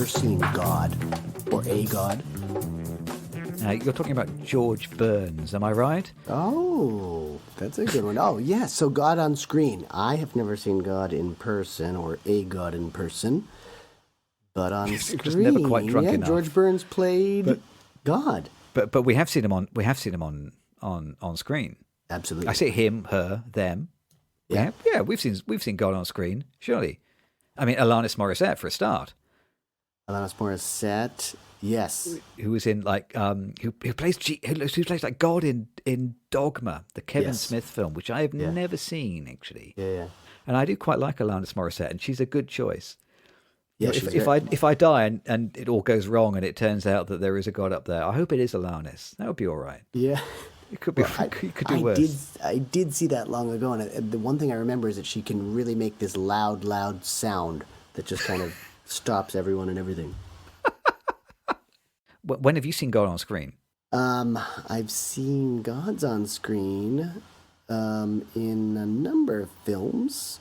never seen God or a God. You're talking about George Burns, am I right? Oh, that's a good one. Oh, yes. So God on screen. I have never seen God in person or a God in person, but on screen, Just never quite drunk enough. George Burns played God. But we have seen him on screen. Absolutely. I say him, her, them. Yeah. We've seen God on screen, surely. I mean, Alanis Morissette for a start. Alanis Morissette. Yes. Who was in who plays like God in Dogma, the Kevin Smith film, which I have never seen actually. Yeah. And I do quite like Alanis Morissette, and she's a good choice. Yeah. If I die and it all goes wrong and it turns out that there is a God up there, I hope it is Alanis. That would be all right. Yeah. It could be. It could do worse. I did see that long ago, and the one thing I remember is that she can really make this loud sound that just kind of stops everyone and everything. When have you seen God on screen? I've seen Gods on screen in a number of films.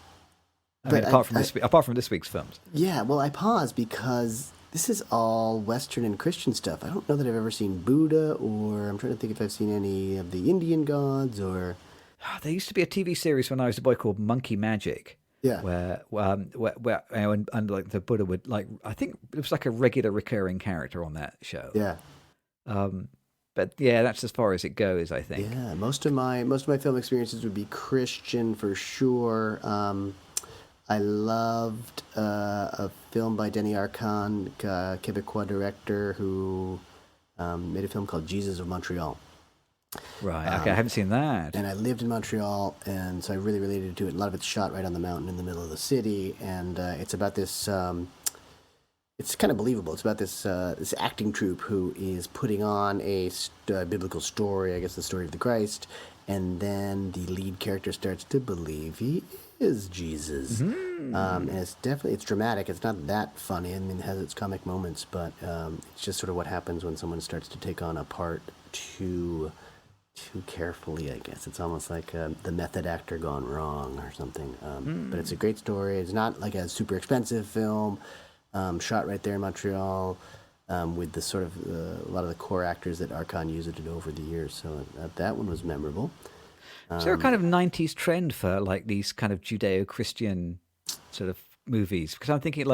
Apart from this week's films. Yeah, well, I paused because this is all Western and Christian stuff. I don't know that I've ever seen Buddha, or I'm trying to think if I've seen any of the Indian gods, or... There used to be a TV series when I was a boy called Monkey Magic. Yeah. Where and like the Buddha would, like, I think it was like a regular recurring character on that show. Yeah. But yeah, that's as far as it goes, I think. Yeah, most of my film experiences would be Christian for sure. I loved a film by Denis Arcand, Québécois director, who made a film called Jesus of Montreal. Right, okay, I haven't seen that. And I lived in Montreal, and so I really related to it. A lot of it's shot right on the mountain in the middle of the city, and it's about this... it's kind of believable. It's about this this acting troupe who is putting on a biblical story, I guess the story of the Christ, and then the lead character starts to believe he is Jesus. Mm-hmm. And it's dramatic. It's not that funny. I mean, it has its comic moments, but it's just sort of what happens when someone starts to take on a part too carefully, I guess. It's almost like the method actor gone wrong or something. But it's a great story. It's not like a super expensive film. Shot right there in Montreal, with the sort of a lot of the core actors that Arcand used it over the years. So that one was memorable. Is there a kind of 90s trend for like these kind of Judeo-Christian sort of movies? Because I'm thinking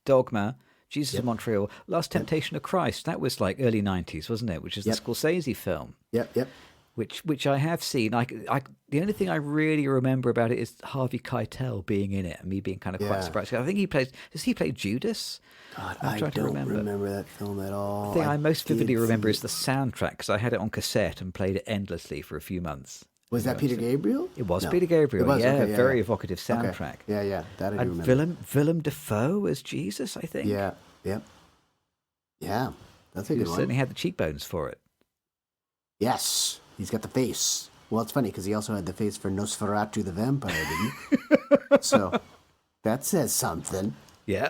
Dogma, Jesus of Montreal, Last Temptation of Christ, that was like early 90s, wasn't it? Which is the Scorsese film. Yep. Which I have seen. The only thing I really remember about it is Harvey Keitel being in it and me being kind of quite surprised. I think does he play Judas? God, I don't remember that film at all. The thing I most vividly remember is the soundtrack, because I had it on cassette and played it endlessly for a few months. Was that Peter Gabriel? It was Peter Gabriel, very evocative soundtrack. Okay. Yeah, that I do remember. Willem Dafoe as Jesus, I think. Yeah, that's a good one. Certainly had the cheekbones for it. Yes. He's got the face. Well, it's funny because he also had the face for Nosferatu the vampire, didn't he? So that says something. Yeah.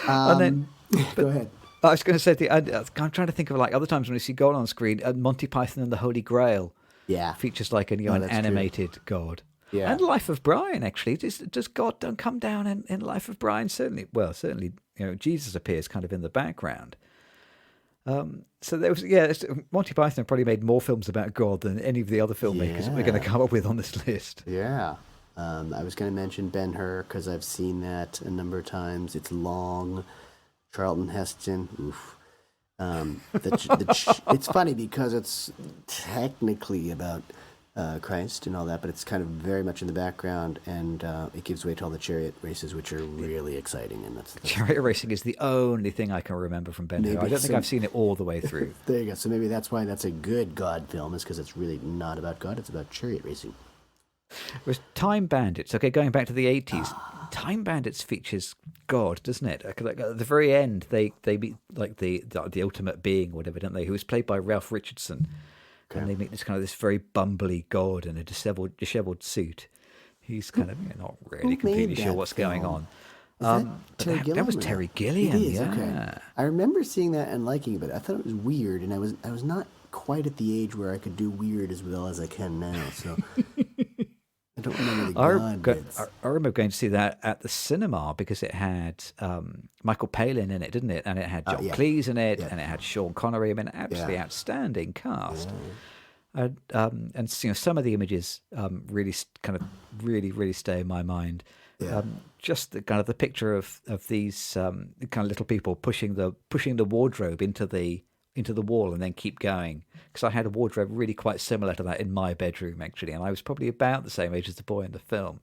And then, go ahead. I was going to say, I'm trying to think of like other times when you see God on screen. Monty Python and the Holy Grail. Yeah. Features like an animated God. Yeah. And Life of Brian, actually. Does God don't come down in Life of Brian? Certainly, Jesus appears kind of in the background. So there was, Monty Python probably made more films about God than any of the other filmmakers we're going to come up with on this list. Yeah. I was going to mention Ben-Hur because I've seen that a number of times. It's long. Charlton Heston. Oof. It's funny because it's technically about Christ and all that, but it's kind of very much in the background, and it gives way to all the chariot races, which are really exciting. And that's chariot racing is the only thing I can remember from Ben-Hur. I don't think I've seen it all the way through. There you go. So maybe that's why that's a good God film, is because it's really not about God; it's about chariot racing. Whereas Time Bandits, going back to the 80s, Time Bandits features God, doesn't it? Like at the very end, they meet like the ultimate being, or whatever, don't they? Who was played by Ralph Richardson. And they meet this very bumbly God in a disheveled suit. He's kind of not really completely sure what's going on. That was Terry Gilliam. It is, okay. I remember seeing that and liking it, but I thought it was weird, and I was not quite at the age where I could do weird as well as I can now. So I don't remember the God bits. I remember going to see that at the cinema because it had Michael Palin in it, didn't it? And it had John Cleese in it, and it had Sean Connery. I mean, absolutely outstanding cast. And some of the images really stay in my mind. Just the kind of the picture of these kind of little people pushing the wardrobe into the wall and then keep going. Because I had a wardrobe really quite similar to that in my bedroom, actually, and I was probably about the same age as the boy in the film.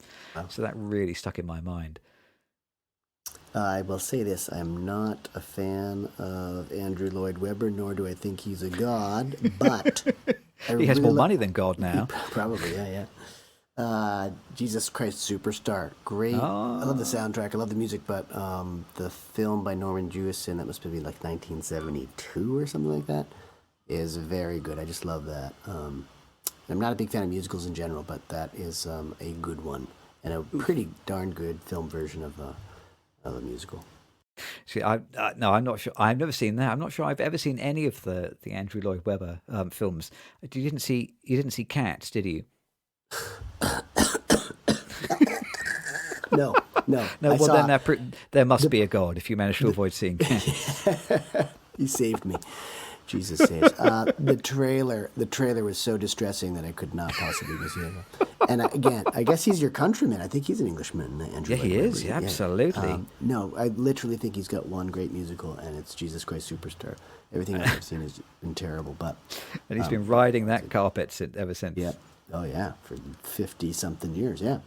So that really stuck in my mind. I will say this, I'm not a fan of Andrew Lloyd Webber, nor do I think he's a god, but... He has more money than God now. Probably, yeah. Jesus Christ Superstar. Great. I love the soundtrack. I love the music, but the film by Norman Jewison, that must be like 1972 or something like that, is very good. I just love that. I'm not a big fan of musicals in general, but that is a good one and a pretty darn good film version of a musical. See, no, I'm not sure. I've never seen that. I'm not sure I've ever seen any of the Andrew Lloyd Webber films. You didn't see Cats, did you? No. Well, then there must be a God if you manage to avoid seeing Cats. You saved me. Jesus saves. The trailer was so distressing that I could not possibly go see it. And again, I guess he's your countryman. I think he's an Englishman, Andrew. Yeah, he is. Yeah, absolutely. No, I literally think he's got one great musical, and it's Jesus Christ Superstar. Everything else I've seen has been terrible, and he's been riding that carpet ever since. Yeah. Oh yeah, for 50-something years. Yeah.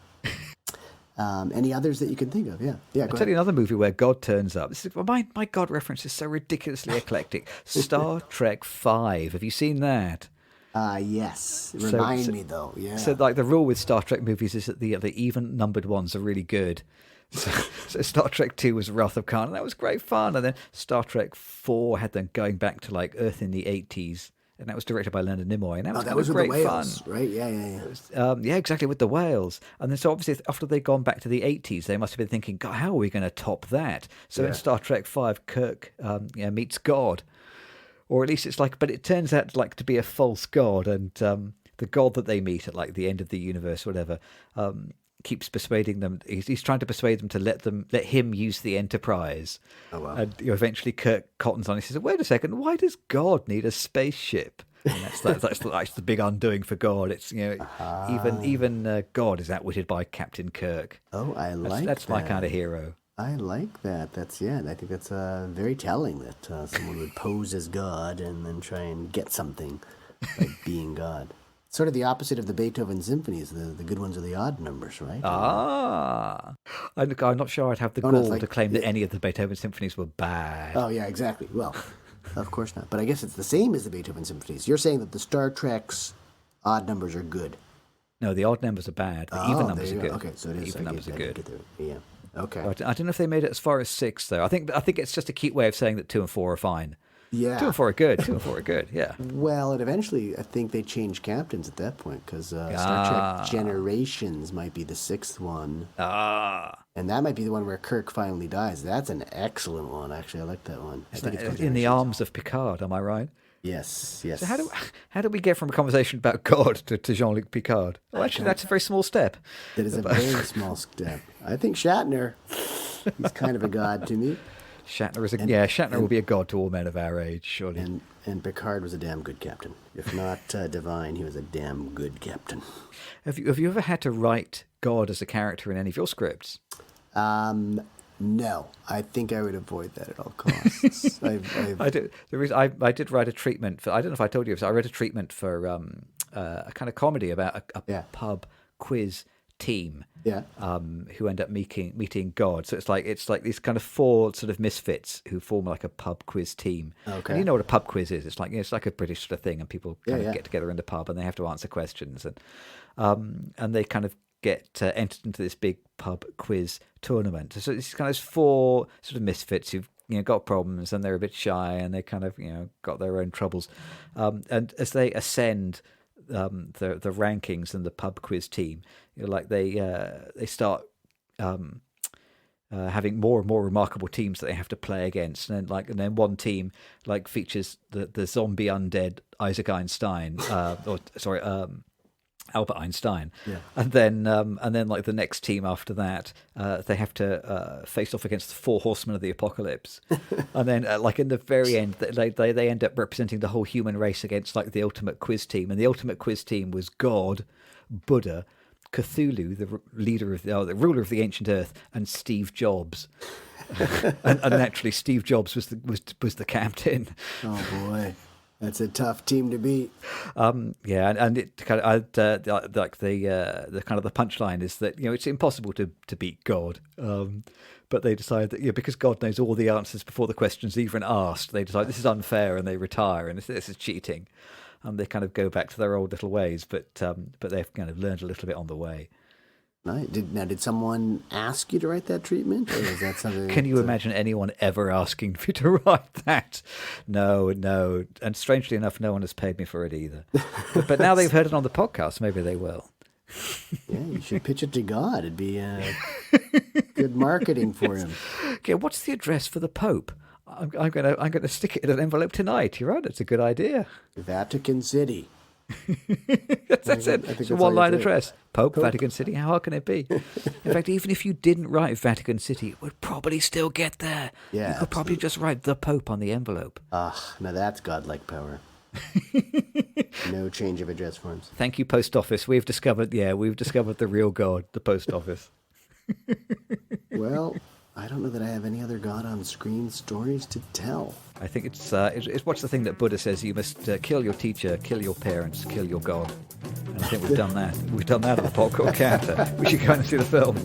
Any others that you can think of? Yeah. I'll tell you another movie where God turns up. My God reference is so ridiculously eclectic. Star Trek V. Have you seen that? Yes. Remind me though. Yeah. So like the rule with Star Trek movies is that the even numbered ones are really good. So Star Trek 2 was Wrath of Khan, and that was great fun. And then Star Trek 4 had them going back to like Earth in the 80s. And that was directed by Leonard Nimoy, and that was great fun, right? Yeah. Yeah, exactly, with the whales. And then so obviously after they'd gone back to the 80s, they must have been thinking, God, how are we going to top that? So in Star Trek V, Kirk meets God, or at least it's like, but it turns out like to be a false God, and the God that they meet at like the end of the universe, whatever, keeps persuading them. He's trying to persuade them to let him use the Enterprise. Oh wow! And eventually Kirk cottons on. He says, "Wait a second, why does God need a spaceship?" And that's the big undoing for God. It's even God is outwitted by Captain Kirk. Oh, that's my kind of hero. I like that. I think that's very telling that someone would pose as God and then try and get something by being God. Sort of the opposite of the Beethoven symphonies. The good ones are the odd numbers, right? I'm not sure I'd have the gall to claim that any of the Beethoven symphonies were bad. Oh, yeah, exactly. Well, of course not. But I guess it's the same as the Beethoven symphonies. You're saying that the Star Trek's odd numbers are good. No, the odd numbers are bad. The even numbers are good. Okay, so it is. Even numbers are good. Yeah. Okay. I don't know if they made it as far as 6, though. I think it's just a cute way of saying that 2 and 4 are fine. Yeah. 2 and 4 are good. 2 and 4 are good. Yeah. Well, and eventually, I think they changed captains at that point because Star Trek Generations might be the 6th one. And that might be the one where Kirk finally dies. That's an excellent one, actually. I like that one. I think it's in the arms of Picard. Am I right? Yes. So how do we get from a conversation about God to Jean-Luc Picard? Well, actually, that's a very small step. That is a very small step. I think Shatner, he's kind of a god to me. Shatner will be a god to all men of our age, surely. And Picard was a damn good captain. If not divine, he was a damn good captain. Have you ever had to write God as a character in any of your scripts? No, I think I would avoid that at all costs. I did write a treatment for. I don't know if I told you. I read a treatment for a kind of comedy about a pub quiz team. Yeah. Who end up meeting God. So it's like these kind of 4 sort of misfits who form like a pub quiz team. Okay. And you know what a pub quiz is? It's like a British sort of thing, and people kind of get together in the pub and they have to answer questions, and they kind of get entered into this big pub quiz tournament. So it's kind of 4 sort of misfits who've got problems and they're a bit shy and they kind of got their own troubles, and as they ascend the rankings in the pub quiz team, they start having more and more remarkable teams that they have to play against, and then one team features the zombie undead Isaac Einstein, Albert Einstein. Yeah. And then like the next team after that, they have to face off against the 4 horsemen of the apocalypse. And then like in the very end, they end up representing the whole human race against like the ultimate quiz team. And the ultimate quiz team was God, Buddha, Cthulhu, the ruler of the ancient earth, and Steve Jobs. and naturally, Steve Jobs was the captain. Oh boy, that's a tough team to beat. And it kind of like the kind of the punchline is that it's impossible to beat God. But they decide that because God knows all the answers before the question's even asked, they decide this is unfair and they retire and this is cheating. And they kind of go back to their old little ways, but they've kind of learned a little bit on the way. Right. Did someone ask you to write that treatment, or is that something? Can you imagine anyone ever asking you to write that? No. And strangely enough, no one has paid me for it either. But now they've heard it on the podcast, maybe they will. Yeah, you should pitch it to God. It'd be good marketing for him. Okay, what's the address for the Pope? I'm gonna stick it in an envelope tonight. You're right. It's a good idea. Vatican City. That's it. It's a one-line address. Pope, Vatican City. How hard can it be? In fact, even if you didn't write Vatican City, it would probably still get there. Yeah, you could probably just write the Pope on the envelope. Now that's godlike power. No change of address forms. Thank you, Post Office. We've discovered the real God, the Post Office. Well, I don't know that I have any other God-on-screen stories to tell. I think it's what's the thing that Buddha says? You must kill your teacher, kill your parents, kill your God. And I think we've done that. We've done that on the Popcorn Counter. We should go and see the film.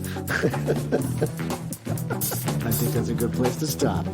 I think that's a good place to stop.